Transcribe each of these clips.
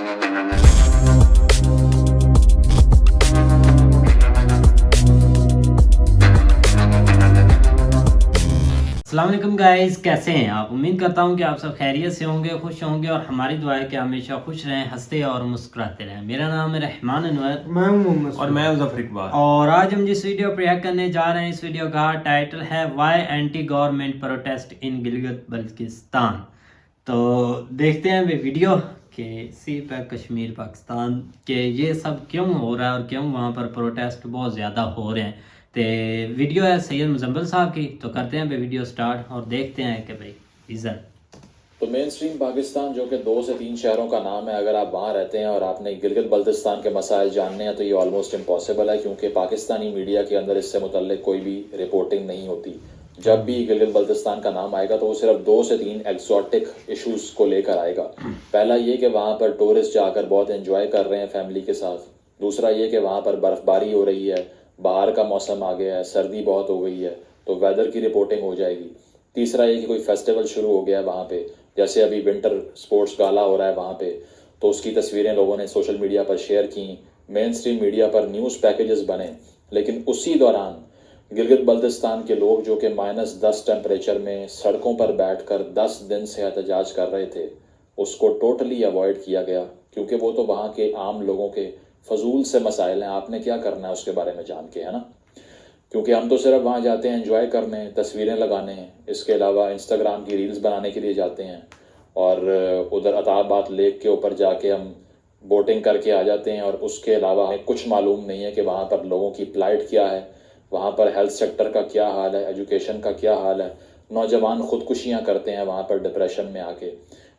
السلام علیکم گائز، کیسے ہیں آپ؟ امید کرتا ہوں کہ آپ سب خیریت سے ہوں گے، خوش ہوں گے، اور ہماری دعا ہے کہ ہمیشہ خوش رہیں، ہنستے اور مسکراتے رہیں۔ میرا نام ہے رحمان انور، میں ہوں اور میں ظفر اقبال، اور آج ہم جس ویڈیو پر ریئیکٹ کرنے جا رہے ہیں، اس ویڈیو کا ٹائٹل ہے وائی اینٹی گورنمنٹ پروٹیسٹ ان گلگت بلتستان۔ تو دیکھتے ہیں ویڈیو کہ سی پیک کشمیر پاکستان کہ یہ سب کیوں ہو رہا ہے اور کیوں وہاں پر پروٹیسٹ بہت زیادہ ہو رہے ہیں۔ تو ویڈیو ہے سید مزمل صاحب کی، تو کرتے ہیں ویڈیو سٹارٹ اور دیکھتے ہیں کہ بھائی عزت۔ تو مین اسٹریم پاکستان جو کہ 2 سے 3 شہروں کا نام ہے، اگر آپ وہاں رہتے ہیں اور آپ نے گلگت بلتستان کے مسائل جاننے ہیں تو یہ آلموسٹ امپاسبل ہے، کیونکہ پاکستانی میڈیا کے اندر اس سے متعلق کوئی بھی رپورٹنگ نہیں ہوتی۔ جب بھی گلگت بلتستان کا نام آئے گا تو وہ صرف 2 سے 3 ایکزوٹک ایشوز کو لے کر آئے گا۔ پہلا یہ کہ وہاں پر ٹورسٹ جا کر بہت انجوائے کر رہے ہیں فیملی کے ساتھ، دوسرا یہ کہ وہاں پر برف باری ہو رہی ہے، باہر کا موسم آ گیا ہے، سردی بہت ہو گئی ہے تو ویدر کی رپورٹنگ ہو جائے گی، تیسرا یہ کہ کوئی فیسٹیول شروع ہو گیا ہے وہاں پہ، جیسے ابھی ونٹر سپورٹس گالا ہو رہا ہے وہاں پہ، تو اس کی تصویریں لوگوں نے سوشل میڈیا پر شیئر کیں، مین اسٹریم میڈیا پر نیوز پیکیجز بنے، لیکن اسی دوران گلگت بلتستان کے لوگ جو کہ -10 ٹیمپریچر میں سڑکوں پر بیٹھ کر 10 دن سے احتجاج کر رہے تھے، اس کو ٹوٹلی اوائڈ کیا گیا، کیونکہ وہ تو وہاں کے عام لوگوں کے فضول سے مسائل ہیں، آپ نے کیا کرنا ہے اس کے بارے میں جان کے، ہے نا؟ کیونکہ ہم تو صرف وہاں جاتے ہیں انجوائے کرنے، تصویریں لگانے، اس کے علاوہ انسٹاگرام کی ریلز بنانے کے لیے جاتے ہیں، اور ادھر عطابات لیک کے اوپر جا کے ہم بوٹنگ کر کے آ جاتے ہیں، اور اس کے علاوہ ہمیں کچھ معلوم نہیں ہے کہ وہاں پر لوگوں کی پلائٹ کیا ہے، وہاں پر ہیلتھ سیکٹر کا کیا حال ہے، ایجوکیشن کا کیا حال ہے، نوجوان خودکشیاں کرتے ہیں وہاں پر ڈپریشن میں آ کے،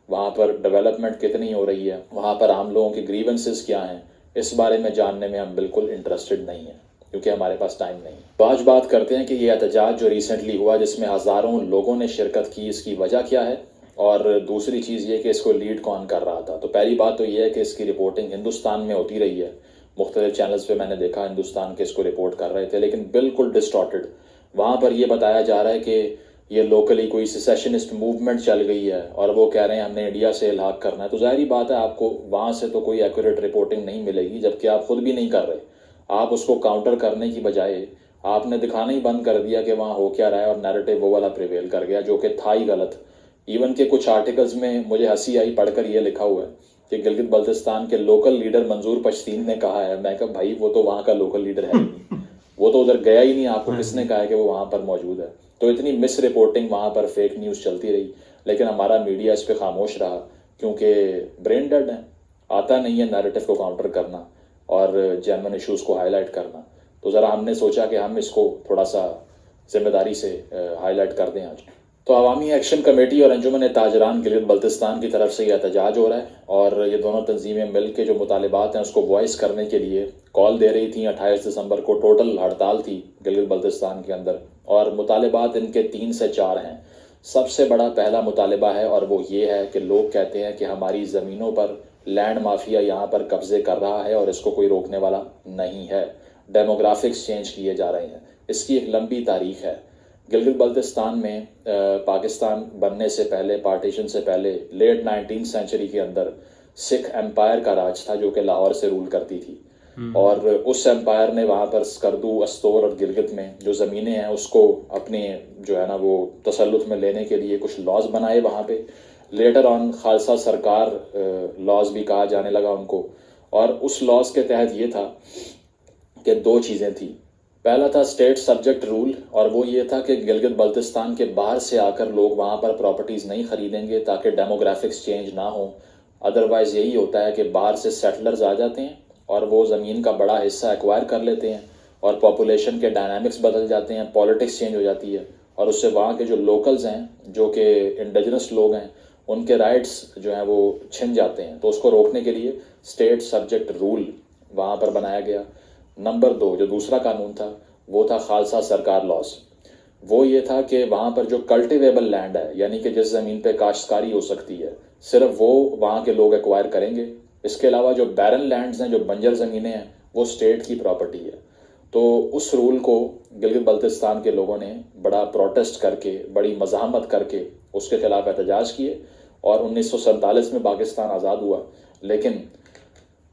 وہاں پر ڈیولپمنٹ کتنی ہو رہی ہے، وہاں پر عام لوگوں کی گریونسز کیا ہیں، اس بارے میں جاننے میں ہم بالکل انٹرسٹڈ نہیں ہیں، کیونکہ ہمارے پاس ٹائم نہیں ہے۔ آج بات کرتے ہیں کہ یہ احتجاج جو ریسنٹلی ہوا جس میں ہزاروں لوگوں نے شرکت کی، اس کی وجہ کیا ہے، اور دوسری چیز یہ کہ اس کو لیڈ کون کر رہا تھا۔ تو پہلی بات تو یہ ہے کہ اس کی رپورٹنگ ہندوستان میں ہوتی رہی ہے، مختلف چینلز پہ میں نے دیکھا ہندوستان کے اس کو رپورٹ کر رہے تھے، لیکن بالکل ڈسٹارٹڈ۔ وہاں پر یہ بتایا جا رہا ہے کہ یہ لوکلی کوئی سیسیشنسٹ موومنٹ چل گئی ہے اور وہ کہہ رہے ہیں ہم نے انڈیا سے الحاق کرنا ہے، تو ظاہری بات ہے آپ کو وہاں سے تو کوئی ایکوریٹ رپورٹنگ نہیں ملے گی، جبکہ آپ خود بھی نہیں کر رہے۔ آپ اس کو کاؤنٹر کرنے کی بجائے آپ نے دکھانا ہی بند کر دیا کہ وہاں ہو کیا رہا ہے، اور نیریٹو وہ والا پریویل کر گیا جو کہ تھا ہی غلط۔ ایون کہ کچھ آرٹیکلز میں مجھے ہنسی آئی پڑھ کر، یہ لکھا ہوا ہے کہ گلگت بلتستان کے لوکل لیڈر منظور پشتین نے کہا ہے، میں کہا بھائی وہ تو وہاں کا لوکل لیڈر ہے ہی نہیں، وہ تو ادھر گیا ہی نہیں، آپ کو کس نے کہا ہے کہ وہ وہاں پر موجود ہے؟ تو اتنی مس رپورٹنگ وہاں پر، فیک نیوز چلتی رہی، لیکن ہمارا میڈیا اس پہ خاموش رہا، کیونکہ برین ڈیڈ ہے، آتا نہیں ہے نیریٹو کو کاؤنٹر کرنا اور جینوئن ایشوز کو ہائی لائٹ کرنا۔ تو ذرا ہم نے سوچا کہ ہم اس کو تھوڑا سا ذمہ داری سے ہائی لائٹ کر دیں آج۔ تو عوامی ایکشن کمیٹی اور انجمن تاجران گلگت بلتستان کی طرف سے یہ احتجاج ہو رہا ہے، اور یہ دونوں تنظیمیں مل کے جو مطالبات ہیں اس کو وائس کرنے کے لیے کال دے رہی تھیں۔ 28 دسمبر کو ٹوٹل ہڑتال تھی گلگت بلتستان کے اندر، اور مطالبات ان کے 3 سے 4 ہیں۔ سب سے بڑا پہلا مطالبہ ہے، اور وہ یہ ہے کہ لوگ کہتے ہیں کہ ہماری زمینوں پر لینڈ مافیا یہاں پر قبضے کر رہا ہے اور اس کو کوئی روکنے والا نہیں ہے۔ ڈیموگرافکس چینج کیے جا رہے ہیں، اس کی ایک لمبی تاریخ ہے۔ گلگت بلتستان میں پاکستان بننے سے پہلے، پارٹیشن سے پہلے، لیٹ 19 سینچری کے اندر سکھ امپائر کا راج تھا جو کہ لاہور سے رول کرتی تھی، اور اس امپائر نے وہاں پر اسکردو، استور اور گلگت میں جو زمینیں ہیں اس کو اپنے جو ہے نا وہ تسلط میں لینے کے لیے کچھ لاز بنائے وہاں پہ۔ لیٹر آن خالصہ سرکار لاز بھی کہا جانے لگا ان کو، اور اس لاز کے تحت یہ تھا کہ 2 چیزیں تھیں۔ پہلا تھا اسٹیٹ سبجیکٹ رول، اور وہ یہ تھا کہ گلگت بلتستان کے باہر سے آ کر لوگ وہاں پر پراپرٹیز نہیں خریدیں گے تاکہ ڈیموگرافکس چینج نہ ہو۔ ادروائز یہی ہوتا ہے کہ باہر سے سیٹلرز آ جاتے ہیں اور وہ زمین کا بڑا حصہ ایکوائر کر لیتے ہیں، اور پاپولیشن کے ڈائنامکس بدل جاتے ہیں، پالیٹکس چینج ہو جاتی ہے، اور اس سے وہاں کے جو لوکلز ہیں، جو کہ انڈیجنس لوگ ہیں، ان کے رائٹس جو ہیں وہ چھن جاتے ہیں۔ تو اس کو روکنے کے لیے اسٹیٹ سبجیکٹ رول وہاں پر بنایا گیا۔ نمبر 2 جو دوسرا قانون تھا وہ تھا خالصہ سرکار لاز۔ وہ یہ تھا کہ وہاں پر جو کلٹیویبل لینڈ ہے، یعنی کہ جس زمین پہ کاشتکاری ہو سکتی ہے، صرف وہ وہاں کے لوگ ایکوائر کریں گے۔ اس کے علاوہ جو بیرن لینڈز ہیں، جو بنجر زمینیں ہیں، وہ اسٹیٹ کی پراپرٹی ہے۔ تو اس رول کو گلگت بلتستان کے لوگوں نے بڑا پروٹیسٹ کر کے، بڑی مزاحمت کر کے اس کے خلاف احتجاج کیے، اور 1947 میں پاکستان آزاد ہوا، لیکن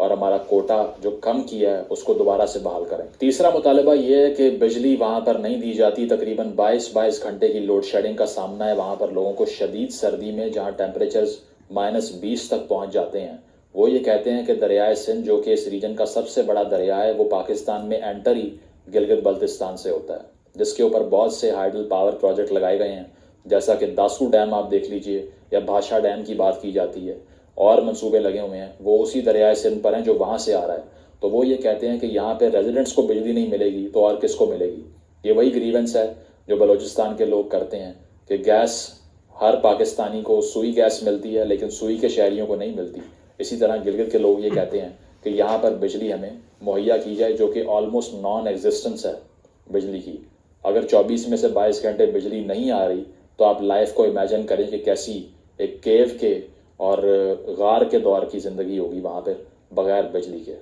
اور ہمارا کوٹا جو کم کیا ہے اس کو دوبارہ سے بحال کریں۔ تیسرا مطالبہ یہ ہے کہ بجلی وہاں پر نہیں دی جاتی، تقریباً 22 گھنٹے کی لوڈ شیڈنگ کا سامنا ہے وہاں پر لوگوں کو، شدید سردی میں جہاں ٹیمپریچرز -20 تک پہنچ جاتے ہیں۔ وہ یہ کہتے ہیں کہ دریائے سندھ جو کہ اس ریجن کا سب سے بڑا دریا ہے، وہ پاکستان میں انٹر ہی گلگت بلتستان سے ہوتا ہے، جس کے اوپر بہت سے ہائیڈل پاور پروجیکٹ لگائے گئے ہیں، جیسا کہ داسو ڈیم آپ دیکھ لیجئے یا بھاشا ڈیم کی بات کی جاتی ہے، اور منصوبے لگے ہوئے ہیں، وہ اسی دریائے سندھ پر ہیں جو وہاں سے آ رہا ہے۔ تو وہ یہ کہتے ہیں کہ یہاں پہ ریزیڈنٹس کو بجلی نہیں ملے گی تو اور کس کو ملے گی؟ یہ وہی گریونس ہے جو بلوچستان کے لوگ کرتے ہیں کہ گیس ہر پاکستانی کو سوئی گیس ملتی ہے لیکن سوئی کے شہریوں کو نہیں ملتی۔ اسی طرح گلگت کے لوگ یہ کہتے ہیں کہ یہاں پر بجلی ہمیں مہیا کی جائے، جو کہ آلموسٹ نان ایگزسٹنس ہے بجلی کی۔ اگر 24 میں سے 22 گھنٹے بجلی نہیں آ رہی تو آپ لائف کو امیجن کریں کہ کیسی ایک کیو کے اور غار کے دور کی زندگی ہوگی وہاں پہ بغیر بجلی کے۔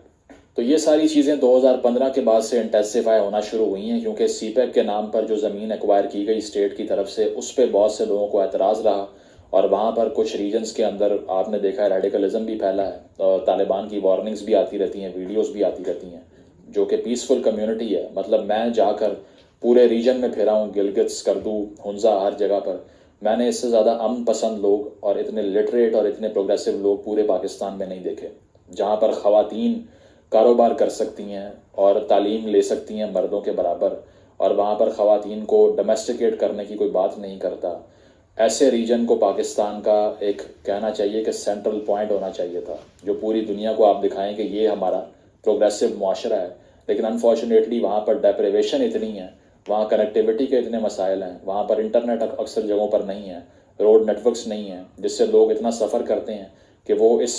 تو یہ ساری چیزیں 2015 کے بعد سے انٹینسیفائی ہونا شروع ہوئی ہیں، کیونکہ سی پیک کے نام پر جو زمین ایکوائر کی گئی اسٹیٹ کی طرف سے، اس پہ بہت سے لوگوں کو اعتراض رہا، اور وہاں پر کچھ ریجنز کے اندر آپ نے دیکھا ہے ریڈیکلزم بھی پھیلا ہے، اور طالبان کی وارننگز بھی آتی رہتی ہیں، ویڈیوز بھی آتی رہتی ہیں، جو کہ پیسفل کمیونٹی ہے۔ مطلب میں جا کر پورے ریجن میں پھرا ہوں، گلگت، سکردو، ہنزا، ہر جگہ پر میں نے اس سے زیادہ امن پسند لوگ اور اتنے لٹریٹ اور اتنے پروگریسو لوگ پورے پاکستان میں نہیں دیکھے، جہاں پر خواتین کاروبار کر سکتی ہیں اور تعلیم لے سکتی ہیں مردوں کے برابر، اور وہاں پر خواتین کو ڈومیسٹیکیٹ کرنے کی کوئی بات نہیں کرتا۔ ایسے ریجن کو پاکستان کا ایک کہنا چاہیے کہ سینٹرل پوائنٹ ہونا چاہیے تھا، جو پوری دنیا کو آپ دکھائیں کہ یہ ہمارا پروگریسو معاشرہ ہے۔ لیکن انفارچونیٹلی وہاں پر ڈیپریویشن اتنی ہے، وہاں کنیکٹیوٹی کے اتنے مسائل ہیں، وہاں پر انٹرنیٹ اکثر جگہوں پر نہیں ہے، روڈ نیٹ ورکس نہیں ہیں، جس سے لوگ اتنا سفر کرتے ہیں کہ وہ اس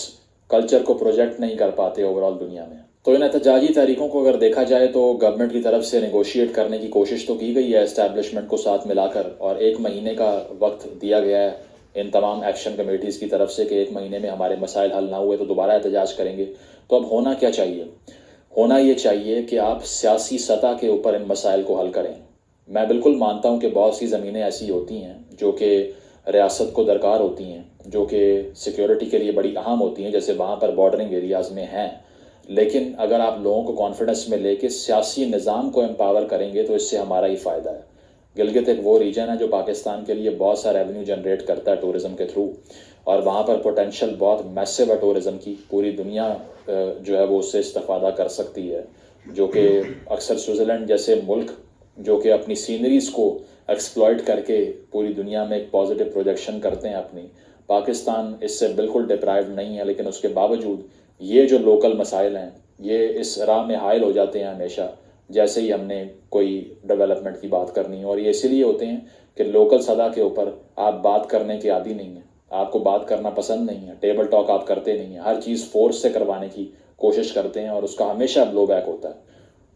کلچر کو پروجیکٹ نہیں کر پاتے اوور آل دنیا میں۔ تو ان احتجاجی تحریکوں کو اگر دیکھا جائے تو گورنمنٹ کی طرف سے نیگوشیٹ کرنے کی کوشش تو کی گئی ہے اسٹیبلشمنٹ کو ساتھ ملا کر، اور 1 مہینے کا وقت دیا گیا ہے ان تمام ایکشن کمیٹیز کی طرف سے کہ 1 مہینے میں ہمارے مسائل حل نہ ہوئے تو دوبارہ احتجاج کریں گے۔ تو اب ہونا کیا چاہیے؟ ہونا یہ چاہیے کہ آپ سیاسی سطح کے اوپر ان مسائل کو حل کریں۔ میں بالکل مانتا ہوں کہ بہت سی زمینیں ایسی ہوتی ہیں جو کہ ریاست کو درکار ہوتی ہیں، جو کہ سیکیورٹی کے لیے بڑی اہم ہوتی ہیں، جیسے وہاں پر بارڈرنگ ایریاز میں ہیں، لیکن اگر آپ لوگوں کو کانفیڈنس میں لے کے سیاسی نظام کو امپاور کریں گے تو اس سے ہمارا ہی فائدہ ہے۔ گلگت ایک وہ ریجن ہے جو پاکستان کے لیے بہت سا ریونیو جنریٹ کرتا ہے ٹورزم کے تھرو، اور وہاں پر پوٹینشیل بہت میسو ہے ٹورزم کی، پوری دنیا جو ہے وہ اس سے استفادہ کر سکتی ہے، جو کہ اکثر سوئٹزرلینڈ جیسے ملک جو کہ اپنی سینریز کو ایکسپلائٹ کر کے پوری دنیا میں ایک پازیٹیو پروجیکشن کرتے ہیں اپنی، پاکستان اس سے بالکل ڈپرائیوڈ نہیں ہے، لیکن اس کے باوجود یہ جو لوکل مسائل ہیں یہ اس راہ میں حائل ہو جاتے ہیں ہمیشہ جیسے ہی ہم نے کوئی ڈیولپمنٹ کی بات کرنی ہے، اور یہ اسی لیے ہوتے ہیں کہ لوکل سطح کے اوپر آپ بات کرنے کے عادی نہیں ہیں، آپ کو بات کرنا پسند نہیں ہے، ٹیبل ٹاک آپ کرتے نہیں ہیں، ہر چیز فورس سے کروانے کی کوشش کرتے ہیں اور اس کا ہمیشہ بلو بیک ہوتا ہے۔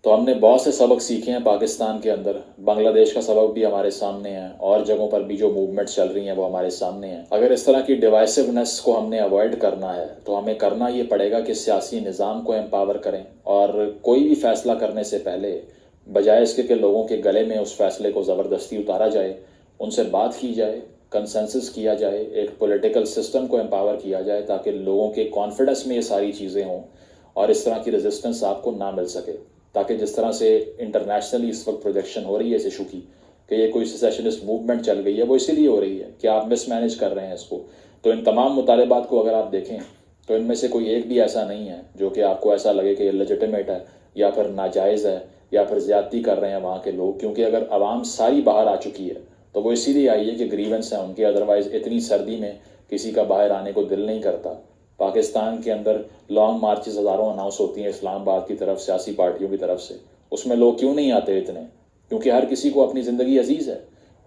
تو ہم نے بہت سے سبق سیکھے ہیں پاکستان کے اندر، بنگلہ دیش کا سبق بھی ہمارے سامنے ہے، اور جگہوں پر بھی جو موومنٹس چل رہی ہیں وہ ہمارے سامنے ہیں۔ اگر اس طرح کی ڈیوائسونیس کو ہم نے اوائڈ کرنا ہے تو ہمیں کرنا یہ پڑے گا کہ سیاسی نظام کو امپاور کریں، اور کوئی بھی فیصلہ کرنے سے پہلے بجائے اس کے کہ لوگوں کے گلے میں اس فیصلے کو زبردستی اتارا جائے، ان سے بات کی جائے، کنسنسس کیا جائے، ایک پولیٹیکل سسٹم کو امپاور کیا جائے تاکہ لوگوں کے کانفیڈنس میں یہ ساری چیزیں ہوں اور اس طرح کی ریزسٹنس آپ کو نہ مل سکے، تاکہ جس طرح سے انٹرنیشنلی اس وقت پروجیکشن ہو رہی ہے اس ایشو کی کہ یہ کوئی سیسیشنسٹ موومنٹ چل گئی ہے، وہ اسی لیے ہو رہی ہے کہ آپ مس مینیج کر رہے ہیں اس کو۔ تو ان تمام مطالبات کو اگر آپ دیکھیں تو ان میں سے کوئی ایک بھی ایسا نہیں ہے جو کہ آپ کو ایسا لگے کہ یہ لیجیٹیمیٹ ہے یا پھر ناجائز ہے یا پھر زیادتی کر رہے ہیں وہاں کے لوگ، کیونکہ اگر عوام ساری باہر آ چکی ہے تو وہ اسی لیے آئی ہے کہ گریونس ہیں ان کے، ادروائز اتنی سردی میں کسی کا باہر آنے کو دل نہیں کرتا۔ پاکستان کے اندر لانگ مارچز ہزاروں اناؤنس ہوتی ہیں اسلام آباد کی طرف سیاسی پارٹیوں کی طرف سے، اس میں لوگ کیوں نہیں آتے اتنے؟ کیونکہ ہر کسی کو اپنی زندگی عزیز ہے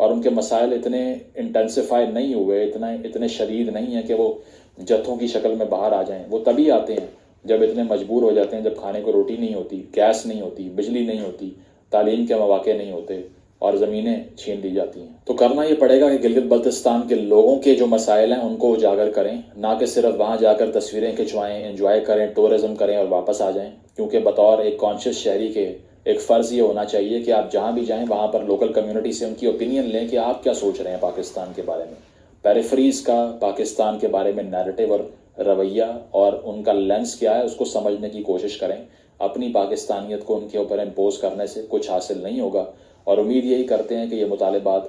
اور ان کے مسائل اتنے انٹینسیفائی نہیں ہوئے، اتنے شدید نہیں ہیں کہ وہ جتھوں کی شکل میں باہر آ جائیں۔ وہ تبھی آتے ہیں جب اتنے مجبور ہو جاتے ہیں، جب کھانے کو روٹی نہیں ہوتی، گیس نہیں ہوتی، بجلی نہیں ہوتی، تعلیم کے مواقع نہیں ہوتے اور زمینیں چھین لی جاتی ہیں۔ تو کرنا یہ پڑے گا کہ گلگت بلتستان کے لوگوں کے جو مسائل ہیں ان کو اجاگر کریں، نہ کہ صرف وہاں جا کر تصویریں کھنچوائیں، انجوائے کریں، ٹورزم کریں اور واپس آ جائیں، کیونکہ بطور ایک کانشیس شہری کے ایک فرض یہ ہونا چاہیے کہ آپ جہاں بھی جائیں وہاں پر لوکل کمیونٹی سے ان کی اوپینین لیں کہ آپ کیا سوچ رہے ہیں پاکستان کے بارے میں، پیریفریز کا پاکستان کے بارے میں نیریٹو اور رویہ اور ان کا لینس کیا ہے اس کو سمجھنے کی کوشش کریں. اپنی پاکستانیت کو ان کے اوپر امپوز کرنے سے کچھ حاصل نہیں ہوگا, اور امید یہی کرتے ہیں کہ یہ مطالبات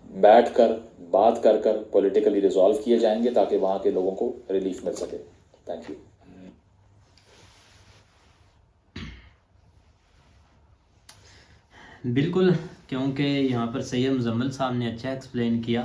بیٹھ کر بات کر کر پولیٹیکلی ریزالو کیے جائیں گے تاکہ وہاں کے لوگوں کو ریلیف مل سکے. Thank you. بالکل, کیونکہ یہاں پر سید مزمل صاحب نے اچھا ایکسپلین کیا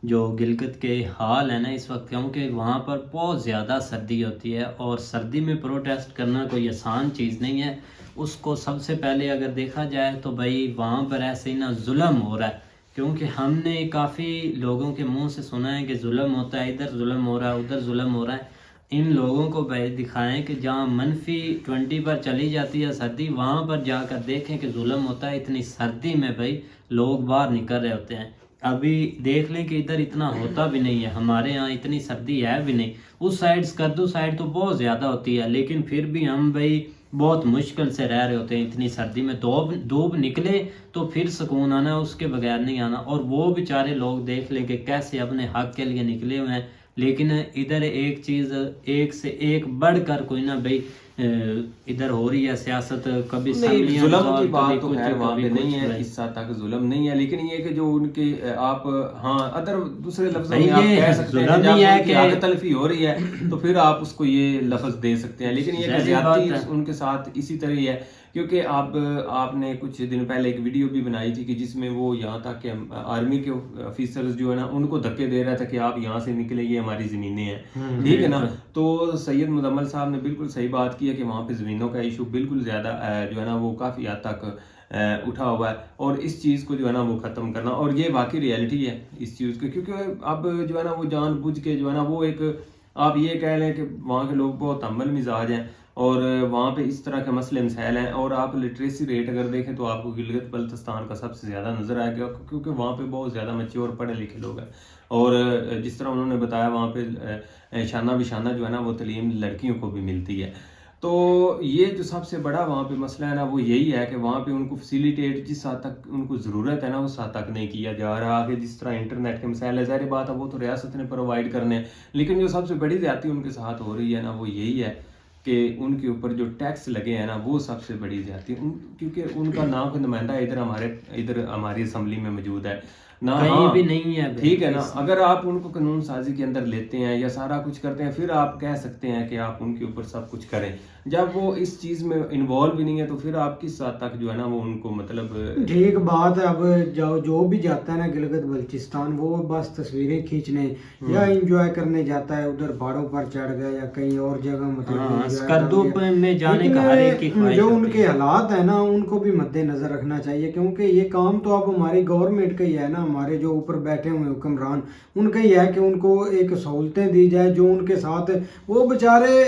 جو گلگت کے حال ہے نا اس وقت, کیونکہ وہاں پر بہت زیادہ سردی ہوتی ہے اور سردی میں پروٹیسٹ کرنا کوئی آسان چیز نہیں ہے. اس کو سب سے پہلے اگر دیکھا جائے تو بھائی وہاں پر ایسے ہی نا ظلم ہو رہا ہے, کیونکہ ہم نے کافی لوگوں کے منہ سے سنا ہے کہ ظلم ہوتا ہے, ادھر ظلم ہو رہا ہے, ادھر ظلم ہو رہا ہے. ان لوگوں کو بھائی دکھائیں کہ جہاں -20 پر چلی جاتی ہے سردی, وہاں پر جا کر دیکھیں کہ ظلم ہوتا ہے. اتنی سردی میں بھائی لوگ باہر نکل رہے ہوتے ہیں. ابھی دیکھ لیں کہ ادھر اتنا ہوتا بھی نہیں ہے, ہمارے ہاں اتنی سردی ہے بھی نہیں. اس سائڈ اسکردو سائڈ تو بہت زیادہ ہوتی ہے, لیکن پھر بھی ہم بھائی بہت مشکل سے رہ رہے ہوتے ہیں اتنی سردی میں. دھوپ نکلے تو پھر سکون آنا, اس کے بغیر نہیں آنا. اور وہ بیچارے لوگ دیکھ لیں کہ کیسے اپنے حق کے لیے نکلے ہوئے ہیں, لیکن ادھر ایک چیز ایک سے ایک بڑھ کر کوئی نہ بھائی ادھر ہو رہی ہے سیاست. کبھی نہیں, ظلم کی بات تو خیر وہاں پہ نہیں ہے, اس حد تک ظلم نہیں ہے, لیکن یہ کہ جو ان کے آپ ہاں ادر دوسرے لفظوں میں آپ کہہ سکتے ہیں جب ان کی حق تلفی ہو رہی ہے تو پھر آپ اس کو یہ لفظ دے سکتے ہیں, لیکن یہ کہ زیادتی ان کے ساتھ اسی طرح ہی ہے. کیونکہ آپ نے کچھ دن پہلے ایک ویڈیو بھی بنائی تھی کہ جس میں وہ یہاں تک کہ آرمی کے آفیسرز جو ہے نا ان کو دھکے دے رہا تھا کہ آپ یہاں سے نکلے, یہ ہماری زمینیں ہیں, ٹھیک ہے نا. تو سید مزمل صاحب نے بالکل صحیح بات کی ہے کہ وہاں پہ زمینوں کا ایشو بالکل زیادہ جو ہے نا وہ کافی حد تک اٹھا ہوا ہے, اور اس چیز کو جو ہے نا وہ ختم کرنا, اور یہ واقعی ریئلٹی ہے اس چیز کی. کیونکہ اب جو ہے نا وہ جان بوجھ کے جو ہے نا وہ ایک آپ یہ کہہ لیں کہ وہاں کے لوگ بہت حنبل مزاج ہیں اور وہاں پہ اس طرح کے مسئلے مسائل ہیں. اور آپ لٹریسی ریٹ اگر دیکھیں تو آپ کو گلگت بلتستان کا سب سے زیادہ نظر آئے گا, کیونکہ وہاں پہ بہت زیادہ میچور پڑھے لکھے لوگ ہیں. اور جس طرح انہوں نے بتایا وہاں پہ شانہ بشانہ جو ہے نا وہ تعلیم لڑکیوں کو بھی ملتی ہے. تو یہ جو سب سے بڑا وہاں پہ مسئلہ ہے نا وہ یہی ہے کہ وہاں پہ ان کو فیسیلیٹیٹ جس حد تک ان کو ضرورت ہے نا اس حد تک نہیں کیا جا رہا. کہ جس طرح انٹرنیٹ کے مسائل ہے, ظاہر بات ہے وہ تو ریاست نے پرووائڈ کرنے ہیں, لیکن جو سب سے بڑی زیادتی ان کے ساتھ ہو رہی ہے نا وہ یہی ہے کہ ان کے اوپر جو ٹیکس لگے ہیں نا وہ سب سے بڑی زیادتی. کیونکہ ان کا نام کا نمائندہ ادھر ہماری اسمبلی میں موجود ہے نہ, کہیں بھی نہیں ہے, ٹھیک ہے نا. اگر آپ ان کو قانون سازی کے اندر لیتے ہیں یا سارا کچھ کرتے ہیں پھر آپ کہہ سکتے ہیں کہ آپ ان کے اوپر سب کچھ کریں. جب وہ اس چیز میں انوالو بھی نہیں ہے تو پھر آپ کس حد تک جو ہے نا وہ ان کو مطلب ٹھیک بات ہے. اب جو بھی جاتا ہے نا گلگت بلتستان وہ بس تصویریں کھینچنے یا انجوائے کرنے جاتا ہے, ادھر پہاڑوں پر چڑھ گیا یا کہیں اور جگہ مطلب اسکردو میں جانے کا ہر ایک کی خواہش جو ان ہوتی کے حالات ہیں نا ان کو بھی مد نظر رکھنا چاہیے, کیونکہ یہ کام تو اب ہماری گورنمنٹ کا ہی ہے نا, ہمارے جو اوپر بیٹھے ہوئے حکمران ان کا ہی ہے کہ ان کو ایک سہولتیں دی جائے. جو ان کے ساتھ وہ بیچارے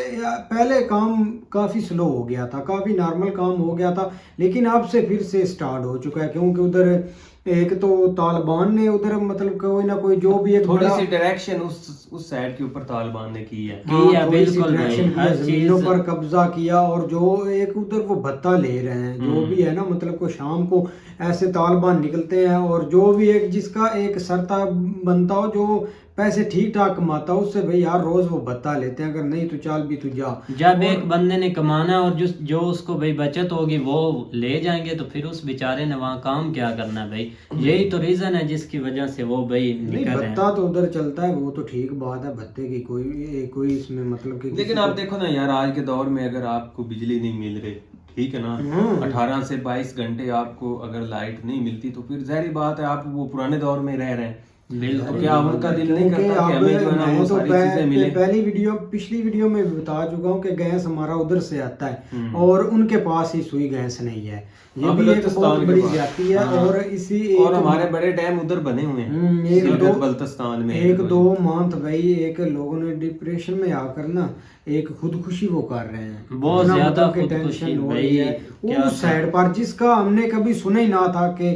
پہلے کام کافی سلو ہو گیا تھا, کافی نارمل کام ہو گیا تھا, لیکن اب سے پھر سے سٹارٹ ہو چکا ہے. کیونکہ ادھر ایک تو طالبان نے ادھر مطلب کوئی نہ کوئی جو بھی ایک تھوڑی سی ڈائریکشن اس سائڈ کے اوپر طالبان نے کی ہے, بالکل زمینوں پر قبضہ کیا, اور جو ایک ادھر وہ بھتہ لے رہے ہیں جو بھی ہے نا مطلب کو شام کو ایسے طالبان نکلتے ہیں, اور جو بھی ایک جس کا ایک سرتا بنتا ہو جو پیسے ٹھیک ٹھاک کماتا ہو اس سے بھائی یار روز وہ بھتہ لیتے ہیں, اگر نہیں تو چال بھی تو جا. جب ایک بندے نے کمانا اور جو اس کو بھائی بچت ہوگی وہ لے جائیں گے تو پھر اس بیچارے نے وہاں کام کیا کرنا بھائی. یہی تو ریزن ہے جس کی وجہ سے وہ بھائی نکل رہے ہیں. بھتہ تو ادھر چلتا ہے, وہ تو ٹھیک بات ہے, بھتے کی کوئی اس میں مطلب کہ لیکن آپ دیکھو نا یار آج کے دور میں اگر آپ کو بجلی نہیں مل رہی, ٹھیک ہے نا, 18 سے 22 گھنٹے آپ کو اگر لائٹ نہیں ملتی تو پھر ظاہری بات ہے آپ وہ پرانے دور میں رہ رہے ہیں. بالکل, کیا ان کا دل نہیں کرتا کہ ہمیں جو ہے نا وہ ساری چیزیں ملیں. پچھلی ویڈیو میں بتا چکا ہوں کہ گیس ہمارا ادھر سے آتا ہے اور ان کے پاس ہی سوئی گیس نہیں ہے. یہ بھی ایک بہت بڑی زیادتی ہے. اور اور ہمارے بڑے ڈیم ادھر بنے ہوئے ہیں گلگت بلتستان میں. 1-2 مانتھ بھائی ایک لوگوں نے ڈپریشن میں آ کر نا ایک خودکشی وہ کر رہے ہیں, بہت زیادہ ٹینشن ہو رہی ہے اس سائڈ پر, جس کا ہم نے کبھی سنا ہی نہ تھا کہ